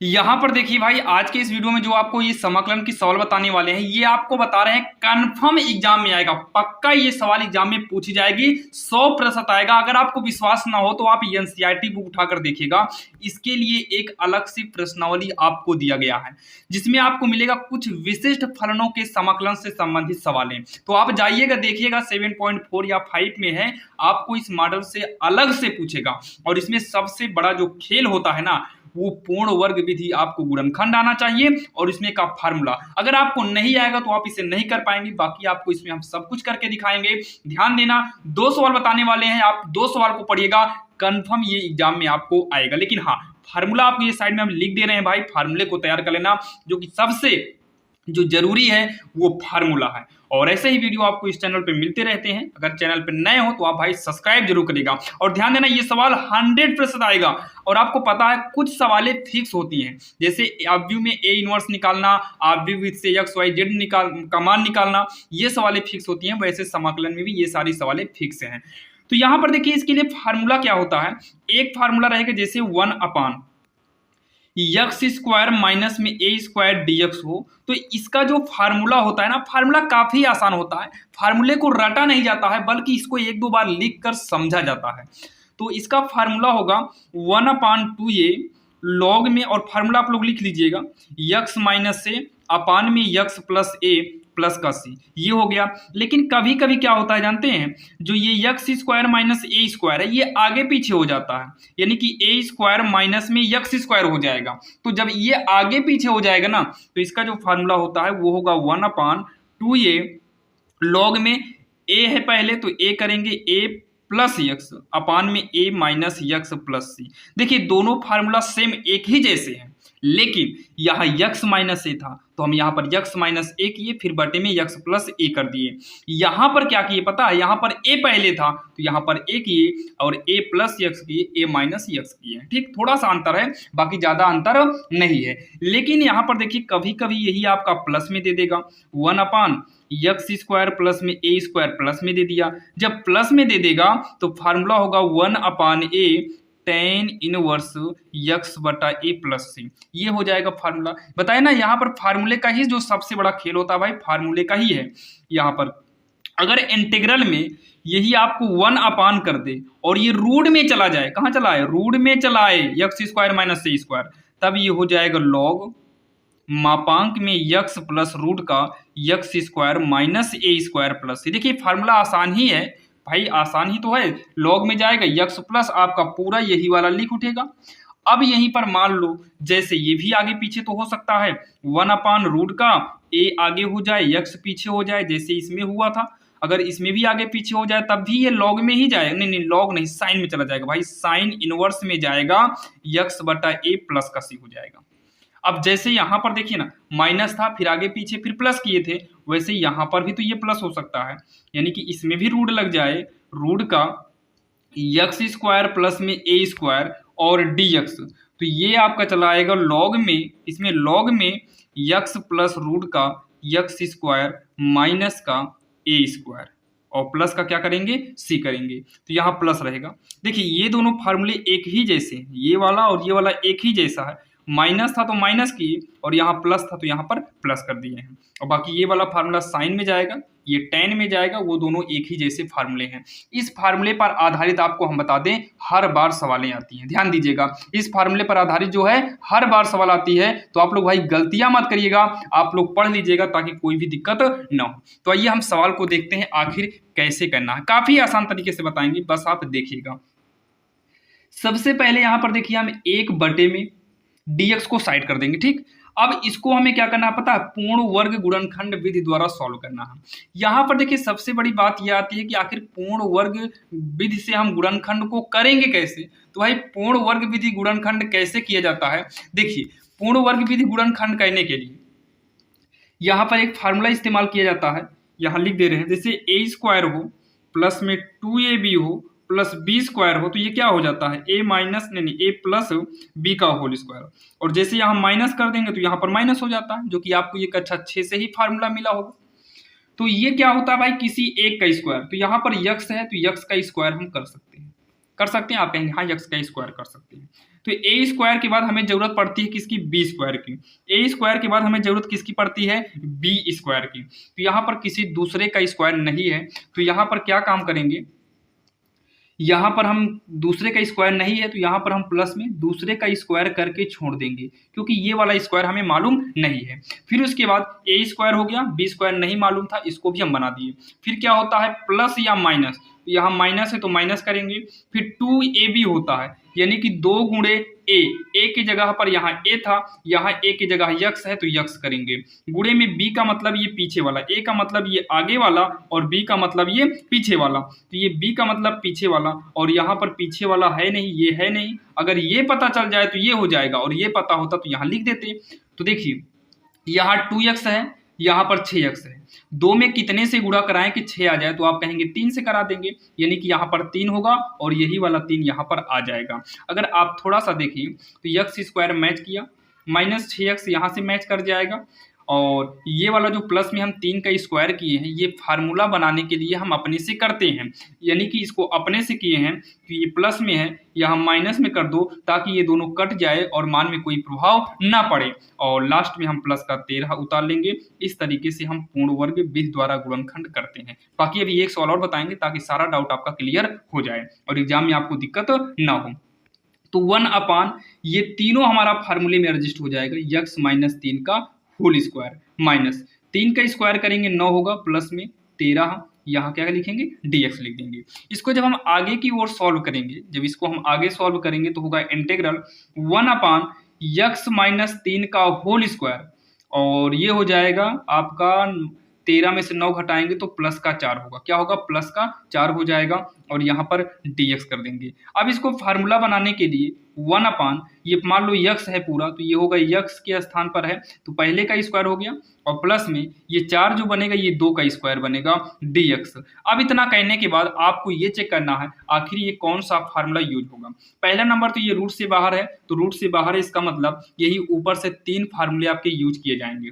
यहाँ पर देखिए भाई, आज के इस वीडियो में जो आपको ये समाकलन की सवाल बताने वाले हैं, ये आपको बता रहे हैं कंफर्म एग्जाम में आएगा। पक्का ये सवाल एग्जाम में पूछी जाएगी, 100% आएगा। अगर आपको विश्वास ना हो तो आप एनसीईआरटी बुक उठाकर देखिएगा। इसके लिए एक अलग सी प्रश्नावली आपको दिया गया है, जिसमें आपको मिलेगा कुछ विशिष्ट फलनों के समाकलन से संबंधित सवालें। तो आप जाइएगा, देखिएगा 7.4 या 5 में है, आपको इस मॉडल से अलग से पूछेगा। और इसमें सबसे बड़ा जो खेल होता है ना, वो पूर्ण वर्ग विधि आपको गुणनखंड आना चाहिए और इसमें का फार्मूला। अगर आपको नहीं आएगा तो आप इसे नहीं कर पाएंगे, बाकी आपको इसमें हम सब कुछ करके दिखाएंगे। ध्यान देना, 2 सवाल बताने वाले हैं, आप 2 सवाल को पढ़िएगा, कंफर्म ये एग्जाम में आपको आएगा। लेकिन हाँ, फार्मूला आपको ये साइड में हम लिख दे रहे हैं भाई, फार्मूले को तैयार कर लेना, जो कि सबसे जो जरूरी है वो फार्मूला है। और ऐसे ही वीडियो आपको इस चैनल पे मिलते रहते हैं। अगर चैनल पे नए हो तो आप भाई सब्सक्राइब जरूर करिएगा। और ध्यान देना, ये सवाल 100% आएगा। और आपको पता है कुछ सवालें फिक्स होती हैं, जैसे ऑब्व्यू में ए इनवर्स निकालना, ऑब्व्यू विद से एक्स वाई जेड का मान निकालना, ये सवालें फिक्स होती हैं। वैसे समाकलन में भी ये सारी सवालें फिक्स हैं। तो यहाँ पर देखिए, इसके लिए फार्मूला क्या होता है। एक फार्मूला रहेगा जैसे 1/, यक्स स्क्वायर माइनस में ए स्क्वायर डीएक्स हो। तो इसका जो फार्मूला होता है ना, फार्मूला काफी आसान होता है। फार्मूले को रटा नहीं जाता है, बल्कि इसको 1-2 बार लिख कर समझा जाता है। तो इसका फार्मूला होगा 1/2a लॉग में, और फार्मूला आप लोग लिख लीजिएगा, यक्स माइनस से अपान में यक्स प्लस ए प्लस का सी, ये हो गया। लेकिन कभी कभी क्या होता है जानते हैं, जो ये यक्स स्क्वायर माइनस ए स्क्वायर है, ये आगे पीछे हो जाता है, यानी कि ए स्क्वायर माइनस में यक्स स्क्वायर हो जाएगा। तो जब ये आगे पीछे हो जाएगा ना, तो इसका जो फार्मूला होता है वो होगा 1/2a लॉग में ए है पहले, तो ए करेंगे ए प्लस यक्स अपान में ए माइनस यक्स प्लस सी। देखिए दोनों फार्मूला सेम एक ही जैसे हैं, लेकिन यहाँ यक्स माइनस ए था तो हम यहाँ पर यक्स माइनस ए किए, फिर बटे में यक्स प्लस ए कर दिए। यहाँ पर क्या किए पता है, यहाँ पर ए पहले था तो यहाँ पर ए किए और ए प्लस यक्स किए, ए माइनस यक्स किए। ठीक, थोड़ा सा अंतर है, बाकी ज्यादा अंतर नहीं है। लेकिन यहाँ पर देखिए कभी कभी यही आपका प्लस में दे देगा, 1/ यक्स स्क्वायर प्लस में ए स्क्वायर प्लस में दे दिया। जब प्लस में दे देगा तो फार्मूला होगा 1/a tan इनवर्स यक्स बटा ए प्लस सी, ये हो जाएगा फार्मूला। बताए ना, यहाँ पर फार्मूले का ही जो सबसे बड़ा खेल होता है भाई, फार्मूले का ही है। यहाँ पर अगर इंटीग्रल में यही आपको 1/ कर दे और ये रूट में चला जाए, कहाँ चला है, रूट में चला है, यक्स स्क्वायर माइनस ए स्क्वायर, तब ये हो जाएगा लॉग मापांक में यक्स प्लस रूट का यक्स स्क्वायर माइनस ए स्क्वायर प्लस सी। देखिए फार्मूला आसान ही है भाई, आसान ही तो है। लॉग में जाएगा यक्स प्लस आपका पूरा यही वाला लिख उठेगा। अब यहीं पर मान लो जैसे ये भी आगे पीछे तो हो सकता है, 1/रूट का ए आगे हो जाए यक्स पीछे हो जाए, जैसे इसमें हुआ था। अगर इसमें भी आगे पीछे हो जाए तब भी ये लॉग में ही जाएगा, नहीं लॉग नहीं, साइन में चला जाएगा भाई, साइन इनवर्स में जाएगा, यक्स बटा ए प्लस का सी हो जाएगा। अब जैसे यहाँ पर देखिए ना, माइनस था फिर आगे पीछे फिर प्लस किए थे, वैसे यहाँ पर भी तो ये प्लस हो सकता है, यानी कि इसमें भी रूट लग जाए, रूट का यक्स स्क्वायर प्लस में ए स्क्वायर और डी एक्स। तो ये आपका चला आएगा लॉग में, इसमें लॉग में यक्स प्लस रूट का यक्स स्क्वायर माइनस का ए स्क्वायर, और प्लस का क्या करेंगे, सी करेंगे, तो यहाँ प्लस रहेगा। देखिए ये दोनों फार्मूले एक ही जैसे हैं, ये वाला और ये वाला एक ही जैसा है। माइनस था तो माइनस किए और यहाँ प्लस था तो यहाँ पर प्लस कर दिए हैं। और बाकी ये वाला फार्मूला साइन में जाएगा, ये टेन में जाएगा, वो दोनों एक ही जैसे फार्मूले हैं। इस फार्मूले पर आधारित आपको हम बता दें, हर बार सवालें आती हैं, ध्यान दीजिएगा। इस फार्मूले पर आधारित जो है हर बार सवाल आती है, तो आप लोग भाई गलतियां मत करिएगा, आप लोग पढ़ लीजिएगा ताकि कोई भी दिक्कत न हो। तो आइए हम सवाल को देखते हैं आखिर कैसे करना है। काफी आसान तरीके से बताएंगे, बस आप देखिएगा। सबसे पहले यहाँ पर देखिए हम 1/, में dx को साइड कर देंगे। ठीक, अब इसको हमें क्या करना है पता है, पूर्ण वर्ग गुणनखंड विधि द्वारा सॉल्व करना है। यहाँ पर देखिए सबसे बड़ी बात यह आती है कि आखिर पूर्ण वर्ग विधि से हम गुणनखंड को करेंगे कैसे। तो भाई पूर्ण वर्ग विधि गुणनखंड कैसे किया जाता है, देखिए पूर्ण वर्ग विधि गुणनखंड करने के लिए यहाँ पर एक फार्मूला इस्तेमाल किया जाता है, यहाँ लिख दे रहे हैं, जैसे ए स्क्वायर हो प्लस में 2ab हो प्लस बी स्क्वायर हो, तो ये क्या हो जाता है, ए माइनस नहीं ए प्लस बी का होल स्क्वायर। और जैसे यहाँ माइनस कर देंगे तो यहाँ पर माइनस हो जाता है, जो कि आपको ये कक्षा 6 से ही फार्मूला मिला होगा। तो ये क्या होता है भाई, किसी एक का स्क्वायर, तो यहाँ पर यक्स है तो यक्स का स्क्वायर हम कर सकते हैं, आप कहेंगे हाँ यक्स का स्क्वायर कर सकते हैं। तो ए स्क्वायर के बाद हमें जरूरत पड़ती है किसकी, बी स्क्वायर की। ए स्क्वायर के बाद हमें जरूरत किसकी पड़ती है, बी स्क्वायर की। तो यहाँ पर किसी दूसरे का स्क्वायर नहीं है, तो यहाँ पर क्या काम करेंगे, यहाँ पर हम दूसरे का स्क्वायर नहीं है तो यहाँ पर हम प्लस में दूसरे का स्क्वायर करके छोड़ देंगे, क्योंकि ये वाला स्क्वायर हमें मालूम नहीं है। फिर उसके बाद ए स्क्वायर हो गया, बी स्क्वायर नहीं मालूम था, इसको भी हम बना दिए। फिर क्या होता है, प्लस या माइनस, यहाँ माइनस है तो माइनस करेंगे। फिर 2ab होता है, यानी कि 2 गुणे ए की जगह पर यहाँ ए था, यहाँ ए की जगह यक्स है तो यक्स करेंगे। गुणे में बी का मतलब ये पीछे वाला, ए का मतलब ये आगे वाला, और बी का मतलब ये पीछे वाला। तो ये बी का मतलब पीछे वाला, और यहाँ पर पीछे वाला है नहीं, ये है नहीं। अगर ये पता चल जाए तो ये हो जाएगा, और ये पता होता तो यहाँ लिख देते। तो देखिए यहाँ 2x है, यहाँ पर 6x है। दो में कितने से गुणा कराएं कि 6 आ जाए, तो आप कहेंगे 3 से करा देंगे, यानी कि यहाँ पर 3 होगा और यही वाला 3 यहाँ पर आ जाएगा। अगर आप थोड़ा सा देखिए तो यक्स स्क्वायर मैच किया, माइनस 6x यहाँ से मैच कर जाएगा, और ये वाला जो प्लस में हम 3 का स्क्वायर किए हैं, ये फार्मूला बनाने के लिए हम अपने से करते हैं, यानी कि इसको अपने से किए हैं तो ये प्लस में है, या हम माइनस में कर दो ताकि ये दोनों कट जाए और मान में कोई प्रभाव ना पड़े, और लास्ट में हम प्लस का 13 उतार लेंगे। इस तरीके से हम पूर्ण वर्ग विधि द्वारा गुणनखंड करते हैं। बाकी अभी एक सवाल और बताएंगे ताकि सारा डाउट आपका क्लियर हो जाए और एग्जाम में आपको दिक्कत ना हो। तो 1/, ये तीनों हमारा फार्मूले में एडजस्ट हो जाएगा, यक्स माइनस 3 का होल स्क्वायर, माइनस 3 का स्क्वायर करेंगे 9 होगा, प्लस में 13, यहाँ क्या लिखेंगे, dx लिख देंगे। इसको जब हम आगे की ओर सॉल्व करेंगे, जब इसको हम आगे सॉल्व करेंगे तो होगा इंटीग्रल 1/x माइनस 3 का होल स्क्वायर, और ये हो जाएगा आपका 13 में से 9 घटाएंगे तो प्लस का 4 होगा, क्या होगा, प्लस का 4 हो जाएगा, और यहाँ पर dx कर देंगे। अब इसको फार्मूला बनाने के लिए 1/, ये मान लो यक्स है पूरा, तो ये होगा यक्स के स्थान पर है तो पहले का स्क्वायर हो गया, और प्लस में ये 4 जो बनेगा ये 2 का स्क्वायर बनेगा dx। अब इतना कहने के बाद आपको ये चेक करना है आखिर ये कौन सा फार्मूला यूज होगा। पहला नंबर तो ये रूट से बाहर है, तो रूट से बाहर है इसका मतलब यही ऊपर से 3 फार्मूले आपके यूज किए जाएंगे।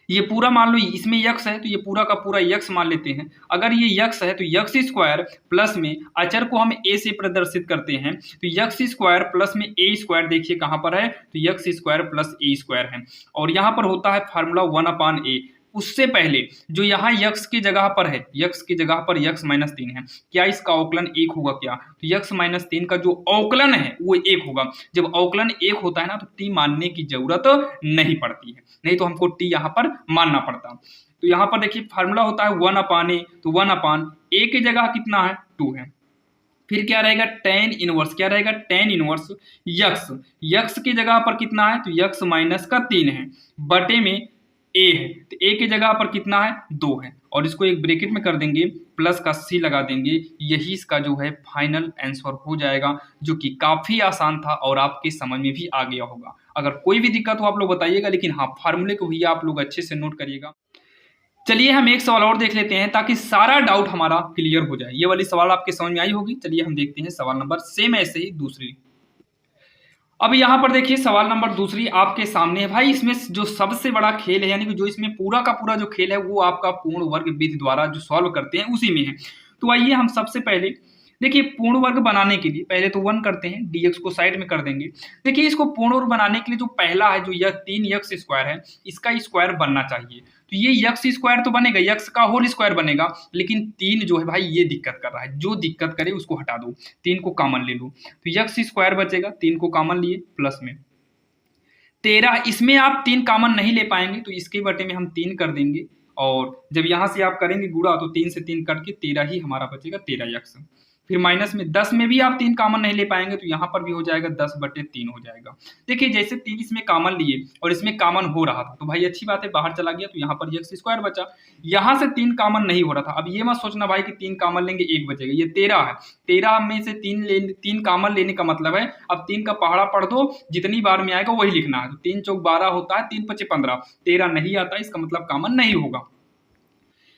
ये पूरा मान लो इसमें यक्स है तो ये पूरा का पूरा यक्स मान लेते हैं। अगर ये यक्स है तो यक्स स्क्वायर प्लस में अचर को हम ए से प्रदर्शित करते हैं, तो यक्स स्क्वायर प्लस में ए स्क्वायर देखिए कहाँ पर है, तो यक्स स्क्वायर प्लस ए स्क्वायर है, और यहाँ पर होता है फार्मूला 1/a। उससे पहले जो यहाँ यक्स की जगह पर है, यक्स की जगह पर यक्स माइनस 3 है, क्या इसका अवकलन 1 होगा क्या, तो यक्स माइनस 3 का जो अवकलन है वो 1 होगा। जब अवकलन 1 होता है ना तो टी मानने की जरूरत नहीं पड़ती है, नहीं तो हमको टी यहाँ पर मानना पड़ता। तो यहाँ पर देखिए फार्मूला होता है 1/a, तो 1/a की जगह कितना है, 2 है। फिर क्या रहेगा, tan इनवर्स, क्या रहेगा, tan इनवर्स यक्स, यक्स की जगह पर कितना है, तो यक्स माइनस का 3 है, बटे में ए है, तो ए की जगह पर कितना है, 2 है, और इसको एक ब्रैकेट में कर देंगे, प्लस का सी लगा देंगे, यही इसका जो है फाइनल आंसर हो जाएगा, जो कि काफी आसान था और आपके समझ में भी आ गया होगा। अगर कोई भी दिक्कत हो आप लोग बताइएगा, लेकिन हाँ फार्मूले को भी आप लोग अच्छे से नोट करिएगा। चलिए हम एक सवाल और देख लेते हैं ताकि सारा डाउट हमारा क्लियर हो जाए। ये वाली सवाल आपके समझ में आई होगी। चलिए हम देखते हैं सवाल नंबर सेम ऐसे ही दूसरी। अब यहाँ पर देखिए सवाल नंबर दूसरी आपके सामने है। भाई इसमें जो सबसे बड़ा खेल है, यानी कि जो इसमें पूरा का पूरा जो खेल है वो आपका पूर्ण वर्ग विधि द्वारा जो सॉल्व करते हैं उसी में है। तो आइए हम सबसे पहले देखिए पूर्ण वर्ग बनाने के लिए पहले तो 1 करते हैं, dx को साइड में कर देंगे। देखिए इसको पूर्ण वर्ग बनाने के लिए जो पहला है जो यह 3x स्क्वायर है, इसका स्क्वायर बनना चाहिए। तो ये यक्स स्क्वायर तो बनेगा, यक्स का होल स्क्वायर बनेगा, लेकिन 3 जो है भाई ये दिक्कत कर रहा है, जो दिक्कत करे उसको हटा दो, 3 को कॉमन ले लो, तो यक्स स्क्वायर बचेगा, 3 को कॉमन लिए, प्लस में 13, इसमें आप 3 कॉमन नहीं ले पाएंगे तो इसके बटे में हम 3 कर देंगे, और जब यहाँ से आप करेंगे गुणा तो 3 से 3 कट के 13 ही हमारा बचेगा, 13 यक्स। फिर माइनस में 10 में भी आप 3 कॉमन नहीं ले पाएंगे तो यहाँ पर भी हो जाएगा 10/3 हो जाएगा। देखिए जैसे 3 इसमें कॉमन लिए और इसमें कॉमन हो रहा था तो भाई अच्छी बात है, बाहर चला गया तो यहाँ पर यक्स स्क्वायर बचा। यहाँ से 3 कॉमन नहीं हो रहा था, अब ये मत सोचना भाई कि 3 कॉमन लेंगे 1 बचेगा, ये 13 है, 13 में से 3 कॉमन लेने का मतलब है अब 3 का पहाड़ा पढ़ दो, जितनी बार में आएगा वही लिखना है। तो 3 चौक 12 होता है, 3 पचे 15, 13 नहीं आता, इसका मतलब कॉमन नहीं होगा,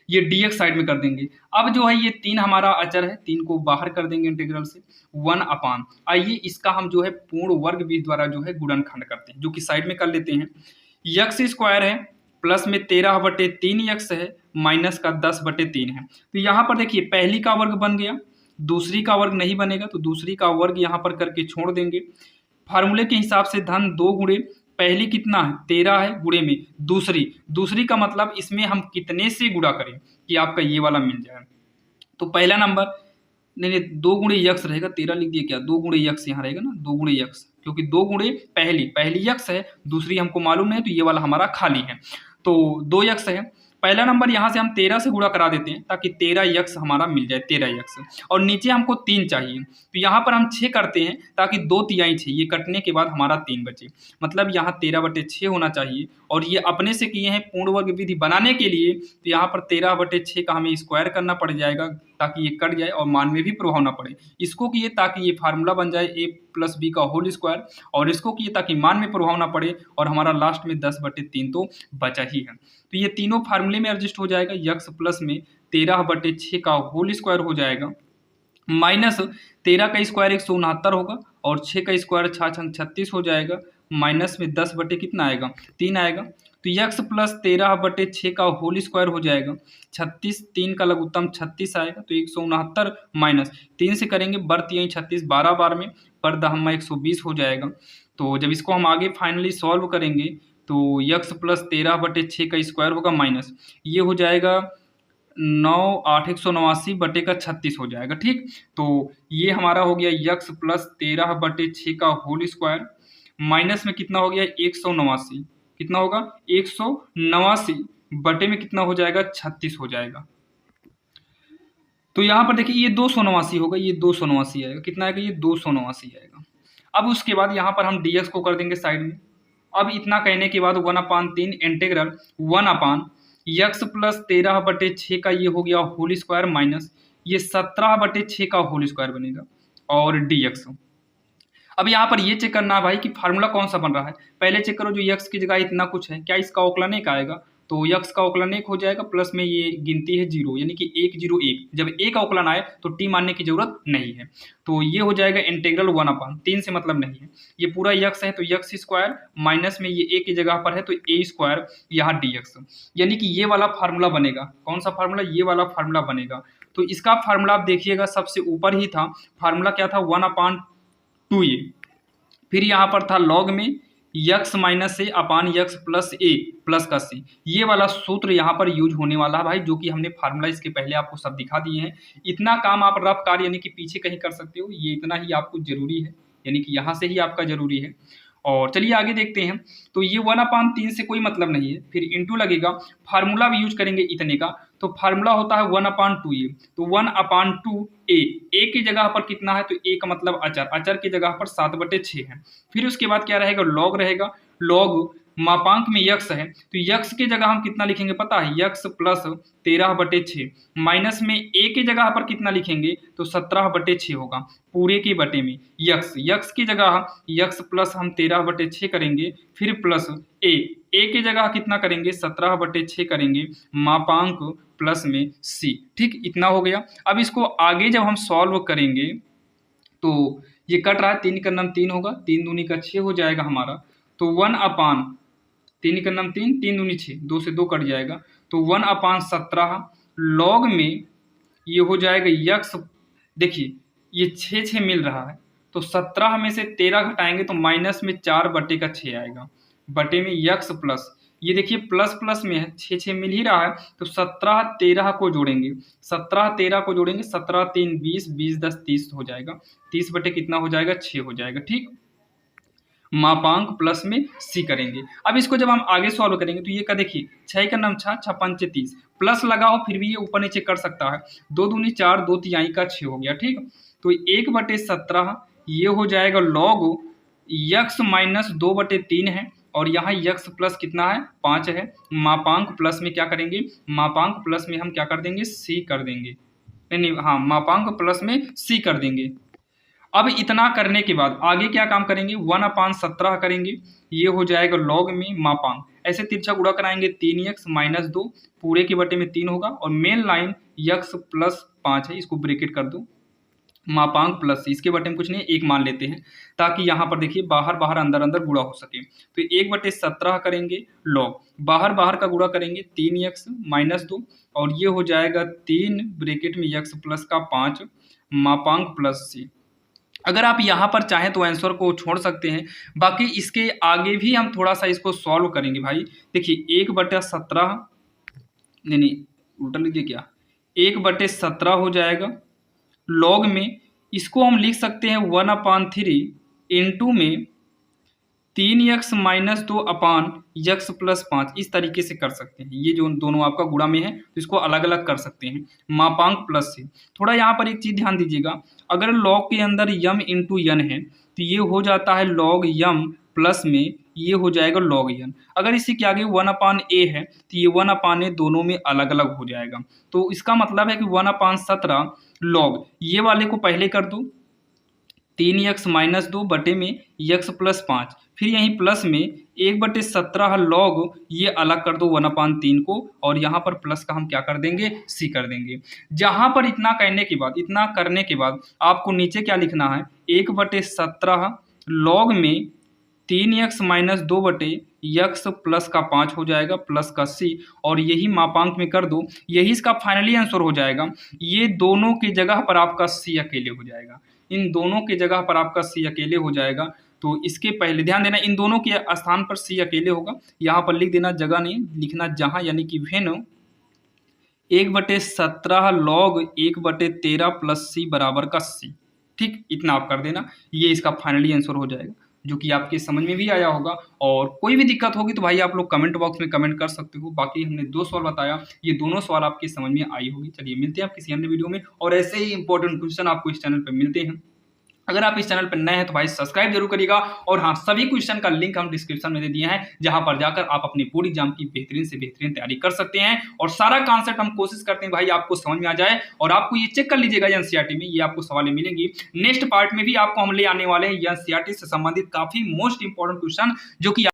ये dx साइड में कर देंगे। अब जो है ये 3 हमारा अचर है, 3 को बाहर कर देंगे इंटीग्रल से, 1/। आइए इसका हम जो है पूर्ण वर्ग विधि द्वारा जो है गुणनखंड करते हैं, जो कि साइड में कर लेते हैं। यक्स स्क्वायर है प्लस में 13/3 यक्स है, माइनस का 10/3 है। तो यहाँ पर देखिए पहली का वर्ग बन गया, दूसरी का वर्ग नहीं बनेगा तो दूसरी का वर्ग यहाँ पर करके छोड़ देंगे। फार्मूले के हिसाब से धन 2 गुणे पहली कितना है 13 है गुणे में दूसरी का मतलब इसमें हम कितने से गुणा करें कि आपका ये वाला मिल जाए। तो पहला नंबर नहीं 2 गुणे यक्स रहेगा, 13 लिख दिया क्या, 2 गुणे यक्स यहाँ रहेगा ना, 2 गुणे यक्स, क्योंकि 2 गुणे पहली यक्स है, दूसरी हमको मालूम नहीं है, तो ये वाला हमारा खाली है, तो 2 यक्स है। पहला नंबर यहाँ से हम 13 से गुणा करा देते हैं ताकि 13 यक्स हमारा मिल जाए, 13 यक्स, और नीचे हमको 3 चाहिए, तो यहाँ पर हम 6 करते हैं ताकि 2 तिहाई 6, ये कटने के बाद हमारा 3 बचे, मतलब यहाँ 13/6 होना चाहिए। और ये अपने से किए हैं पूर्ण वर्ग विधि बनाने के लिए, तो यहाँ पर 13/6 का हमें स्क्वायर करना पड़ जाएगा ताकि ये कट जाए और मान में भी प्रभाव ना पड़े। इसको किए ताकि ये फार्मूला बन जाए a + b का होल स्क्वायर, और इसको किए ताकि मान में प्रभाव ना पड़े, और हमारा लास्ट में 10/3 तो बचा ही है। तो ये तीनों फार्मूले में एडजस्ट हो जाएगा, यक्स प्लस में 13/6 का होल स्क्वायर हो जाएगा, माइनस 13 का स्क्वायर 169 होगा, और 6 का स्क्वायर 6×6 36 हो जाएगा, माइनस में 10 बटे कितना आएगा 3 आएगा, तो यक्स प्लस 13/6 का होल स्क्वायर हो जाएगा 36, 3 का लघुत्तम 36 आएगा, तो 169 माइनस 3 से करेंगे बर्त यहीं 36 12 बार में पर दहम्मा 120 हो जाएगा। तो जब इसको हम आगे फाइनली सॉल्व करेंगे तो यक्स प्लस 13/6 का स्क्वायर होगा माइनस ये हो जाएगा 189 बटे का 36 हो जाएगा। ठीक, तो ये हमारा हो गया यक्स प्लस 13/6 का होल स्क्वायर, माइनस में कितना हो गया 189, कितना होगा 189 बटे में कितना हो जाएगा 36 हो जाएगा। तो यहाँ पर देखिए ये 289 होगा, ये 289 आएगा, कितना आएगा ये 289 आएगा। अब उसके बाद यहाँ पर हम dx को कर देंगे साइड में। अब इतना कहने के बाद 1/3 इंटीग्रल 1 यक्स प्लस 13/6 का ये हो गया होल स्क्वायर माइनस ये 17/6 का होल स्क्वायर बनेगा और dx। अब यहाँ पर ये चेक करना है भाई कि फार्मूला कौन सा बन रहा है। पहले चेक करो जो यक्स की जगह इतना कुछ है, क्या इसका अवकलन 1 आएगा, तो यक्स का अवकलन 1 हो जाएगा, प्लस में ये गिनती है 0, यानी कि 1 0 1, जब 1 अवकलन आए तो टी मानने की जरूरत नहीं है। तो ये हो जाएगा इंटीग्रल 1/3 से मतलब नहीं है, ये पूरा यक्स है तो यक्स स्क्वायर माइनस में ये a की जगह पर है तो a स्क्वायर यहाँ dx, यानी कि ये वाला फार्मूला बनेगा। कौन सा फार्मूला, ये वाला फार्मूला बनेगा। तो इसका फार्मूला आप देखिएगा सबसे ऊपर ही था, फार्मूला क्या था 1/2a, फिर यहाँ पर था लॉग में यक्स माइनस ए अपान यक्स प्लस ए प्लस का सी, ये वाला सूत्र यहाँ पर यूज होने वाला है भाई, जो कि हमने फार्मूला इसके पहले आपको सब दिखा दिए हैं। इतना काम आप रफ कार्य यानी कि पीछे कहीं कर सकते हो, ये इतना ही आपको जरूरी है, यानी कि यहाँ से ही आपका जरूरी है। और चलिए आगे देखते हैं। तो ये 1/3 से कोई मतलब नहीं है, फिर इंटू लगेगा, फार्मूला भी यूज करेंगे इतने का, तो फार्मूला होता है 1/2a, तो 1/2a, a की जगह पर कितना है तो a का मतलब अचर की जगह पर 7/6 है। फिर उसके बाद क्या रहेगा लॉग रहेगा, लॉग मापांक में यक्स है तो यक्स की जगह हम कितना लिखेंगे पता है, यक्स प्लस 13/6 माइनस में a की जगह पर कितना लिखेंगे तो 17/6 होगा, पूरे के बटे में यक्स की जगह यक्स प्लस हम 13/6 करेंगे, फिर प्लस a की जगह कितना करेंगे 17/6 करेंगे, मापांक प्लस में c। ठीक, इतना हो गया। अब इसको आगे जब हम सॉल्व करेंगे तो ये कट रहा है, 3 का नाम 3 होगा, 3 दूनी का 6 हो जाएगा हमारा, तो 1/3 का नाम 3, 3 दूनी 6, 2 से 2 कट जाएगा, तो 1/17 लॉग में ये हो जाएगा यक्स, देखिए ये 6 मिल रहा है तो 17 में से 13 घटाएंगे तो माइनस में 4/6 आएगा, बटे में यक्स प्लस, ये देखिए प्लस प्लस में है 6 मिल ही रहा है, तो 17 13 को जोड़ेंगे, 17 13 को जोड़ेंगे, 17 3 20, 20 10 30 हो जाएगा, 30 बटे कितना हो जाएगा 6 हो जाएगा। ठीक, मापांक प्लस में सी करेंगे। अब इसको जब हम आगे सॉल्व करेंगे तो ये का देखिए 6 का नाम 6, 6 5 30, प्लस लगाओ फिर भी ये ऊपर नीचे कर सकता है, 2 दूनी 4, 2 तिहाई का 6 हो गया। ठीक, तो 1/17 ये हो जाएगा लॉग यक्स माइनस 2/3 है, और यहाँ यक्स प्लस कितना है 5 है, मापांक प्लस में क्या करेंगे, मापांक प्लस में हम क्या कर देंगे सी कर देंगे, नहीं हाँ मापांक प्लस में सी कर देंगे। अब इतना करने के बाद आगे क्या काम करेंगे 1/17 करेंगे, ये हो जाएगा लॉग में मापांक, ऐसे तिरछा गुणा कराएंगे 3x माइनस 2 पूरे के बटे में 3 होगा, और मेन लाइन यक्स प्लस 5 है, इसको ब्रेकेट कर दो, मापांक प्लस इसके बटे में कुछ नहीं 1 मान लेते हैं ताकि यहाँ पर देखिए बाहर बाहर अंदर अंदर गुणा हो सके, तो 1/17 करेंगे लॉग, बाहर बाहर का गुणा करेंगे 3x माइनस 2, और ये हो जाएगा 3 ब्रेकेट में यक्स प्लस का 5 मापांक प्लस सी, अगर आप यहाँ पर चाहें तो आंसर को छोड़ सकते हैं, बाकी इसके आगे भी हम थोड़ा सा इसको सॉल्व करेंगे भाई। देखिए 1/17, नहीं उल्टा लिखिए क्या, 1/17 हो जाएगा। लॉग में इसको हम लिख सकते हैं 1/3 इंटू में 3x-2/x+5, इस तरीके से कर सकते हैं। ये जो दोनों आपका गुणा में है तो इसको अलग अलग कर सकते हैं मापांक प्लस से। थोड़ा यहाँ पर एक चीज़ ध्यान दीजिएगा, अगर लॉग के अंदर यम इंटू यन है तो ये हो जाता है लॉग यम, प्लस में ये हो जाएगा लॉग यन। अगर इसी के आगे 1/a है तो ये 1/a दोनों में अलग अलग हो जाएगा। तो इसका मतलब है कि 1/17 लॉग, ये वाले को पहले कर दो 3x-2 बटे में x+5, फिर यहीं प्लस में 1/17 लॉग, ये अलग कर दो 1/3 को, और यहाँ पर प्लस का हम क्या कर देंगे, सी कर देंगे। जहाँ पर इतना करने के बाद आपको नीचे क्या लिखना है, 1/17 लॉग में 3x-2 बटे x+5 हो जाएगा, प्लस का सी, और यही मापांक में कर दो, यही इसका फाइनली आंसर हो जाएगा। ये दोनों की जगह पर आपका सी अकेले हो जाएगा, इन दोनों की जगह पर आपका सी अकेले हो जाएगा। तो इसके पहले ध्यान देना, इन दोनों के स्थान पर सी अकेले होगा, यहाँ पर लिख देना, जगह नहीं लिखना जहाँ, यानी कि वेन 1/17 लॉग 1/13 प्लस सी बराबर का सी। ठीक, इतना आप कर देना, ये इसका फाइनली आंसर हो जाएगा, जो कि आपके समझ में भी आया होगा। और कोई भी दिक्कत होगी तो भाई आप लोग कमेंट बॉक्स में कमेंट कर सकते हो। बाकी हमने 2 सवाल बताया, ये दोनों सवाल आपके समझ में आई होगी। चलिए मिलते हैं आप किसी अन्य वीडियो में, और ऐसे ही इंपॉर्टेंट क्वेश्चन आपको इस चैनल पर मिलते हैं। अगर आप इस चैनल पर नए हैं तो भाई सब्सक्राइब जरूर करिएगा, और हाँ, सभी क्वेश्चन का लिंक हम डिस्क्रिप्शन में दे दिए हैं, जहां पर जाकर आप अपनी बोर्ड एग्जाम की बेहतरीन से बेहतरीन तैयारी कर सकते हैं। और सारा कॉन्सेप्ट हम कोशिश करते हैं भाई आपको समझ में आ जाए, और आपको ये चेक कर लीजिएगा एनसीईआरटी में ये आपको सवालें मिलेंगी। नेक्स्ट पार्ट में भी आपको हम ले आने वाले हैं एनसीईआरटी से संबंधित काफी मोस्ट इंपॉर्टेंट क्वेश्चन, जो कि